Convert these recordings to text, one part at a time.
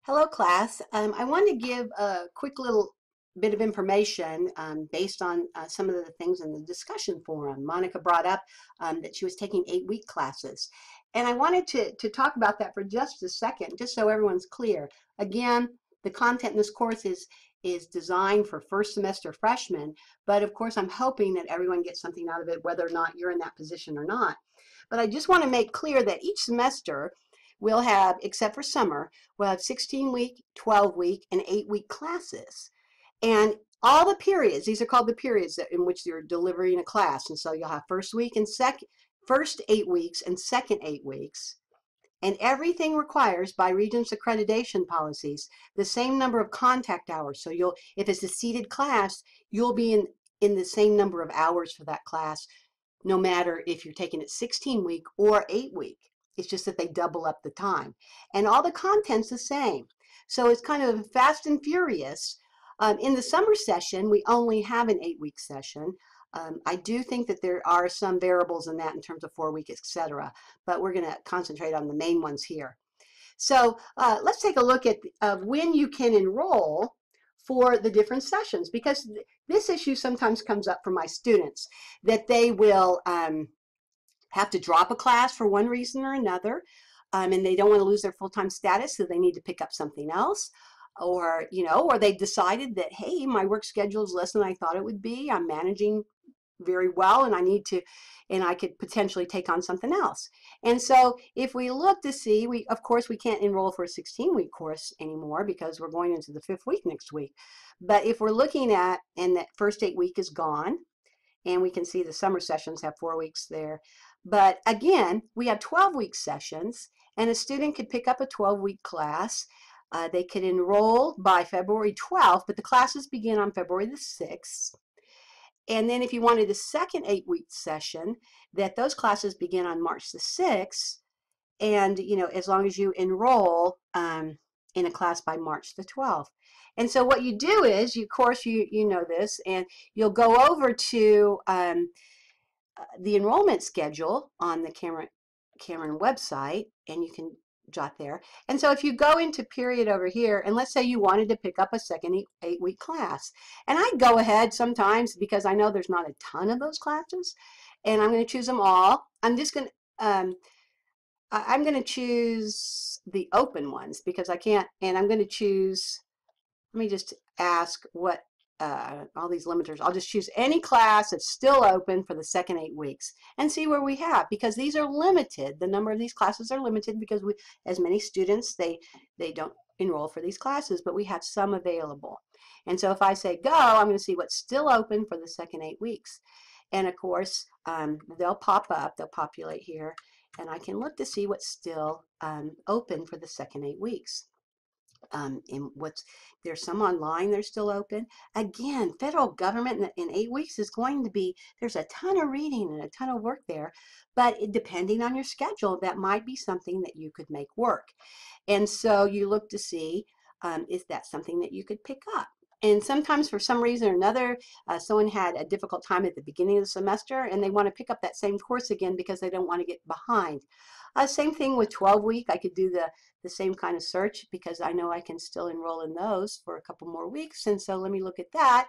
Hello, class. I want to give a quick little bit of information based on some of the things in the discussion forum. Monica brought up that she was taking 8-week classes. And I wanted to talk about that for just a second, just so everyone's clear. Again, the content in this course is designed for first semester freshmen, but of course I'm hoping that everyone gets something out of it, whether or not you're in that position or not. But I just want to make clear that each semester we'll have, except for summer, we'll have 16-week, 12-week, and 8-week classes. And all the periods, these are called the periods in which you're delivering a class. And so you'll have first 8 weeks and second 8 weeks. And everything requires, by Regents accreditation policies, the same number of contact hours. So if it's a seated class, you'll be in the same number of hours for that class, no matter if you're taking it 16-week or 8-week. It's just that they double up the time. And all the content's the same. So it's kind of fast and furious. In the summer session, we only have an 8-week session. I do think that there are some variables in that in terms of 4-week, etc. But we're going to concentrate on the main ones here. So let's take a look at when you can enroll for the different sessions, because this issue sometimes comes up for my students, that they will have to drop a class for one reason or another, and they don't want to lose their full-time status, so they need to pick up something else. Or, or they decided that, hey, my work schedule is less than I thought it would be. I'm managing very well and I could potentially take on something else. And so if we look to see, of course we can't enroll for a 16-week course anymore because we're going into the 5th week next week. But if we're looking at, and that first 8-week is gone, and we can see the summer sessions have 4 weeks there. But again, we have 12-week sessions, and a student could pick up a 12-week class. They could enroll by February 12th, but the classes begin on February the 6th. And then if you wanted a second 8-week session, that those classes begin on March the 6th. And, as long as you enroll in a class by March the 12th. And so what you do is, of course, you know this, and you'll go over to the enrollment schedule on the Cameron website, and you can jot there. And so if you go into period over here, and let's say you wanted to pick up a second 8-week class, and I go ahead sometimes because I know there's not a ton of those classes, and I'm going to choose them all. I'm going to choose the open ones because I can't, and I'm going to choose, let me just ask what all these limiters. I'll just choose any class that's still open for the second 8 weeks and see where we have, because these are limited. The number of these classes are limited because as many students, they don't enroll for these classes, but we have some available. And so if I say go, I'm going to see what's still open for the second 8 weeks. And of course, they'll pop up, they'll populate here, and I can look to see what's still open for the second 8 weeks. There's some online, they're still open. Again, federal government in 8 weeks is going to be, there's a ton of reading and a ton of work there, but depending on your schedule, that might be something that you could make work. And so you look to see, is that something that you could pick up? And sometimes for some reason or another, someone had a difficult time at the beginning of the semester and they want to pick up that same course again because they don't want to get behind. Same thing with 12-week. I could do the same kind of search because I know I can still enroll in those for a couple more weeks. And so let me look at that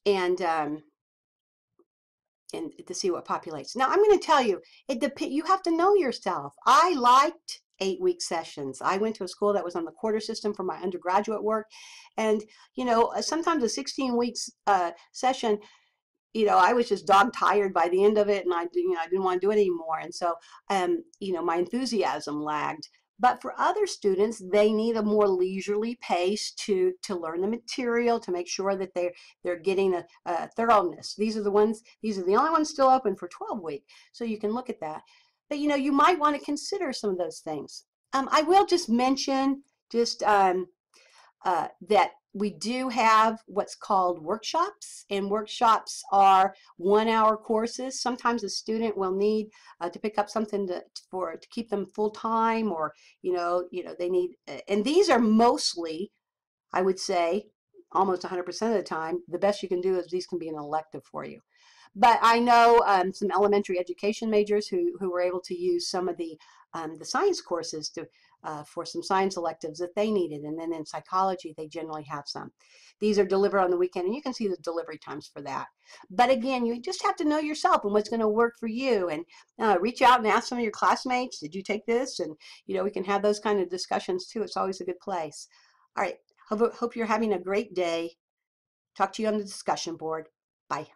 and to see what populates. Now I'm going to tell you, you have to know yourself. I liked 8-week sessions. I went to a school that was on the quarter system for my undergraduate work. And, sometimes a 16 weeks session, I was just dog tired by the end of it, and I didn't want to do it anymore. And so, my enthusiasm lagged. But for other students, they need a more leisurely pace to learn the material, to make sure that they're getting a thoroughness. These are the only ones still open for 12-week. So you can look at that. But you might want to consider some of those things. I will just mention that we do have what's called workshops, and workshops are 1-hour courses. Sometimes a student will need to pick up something to keep them full time, or they need, and these are mostly, I would say, almost 100% of the time, the best you can do is these can be an elective for you. But I know some elementary education majors who were able to use some of the science courses for some science electives that they needed. And then in psychology, they generally have some. These are delivered on the weekend, and you can see the delivery times for that. But again, you just have to know yourself and what's going to work for you. And reach out and ask some of your classmates, did you take this? And, we can have those kind of discussions too. It's always a good place. All right. Hope you're having a great day. Talk to you on the discussion board. Bye.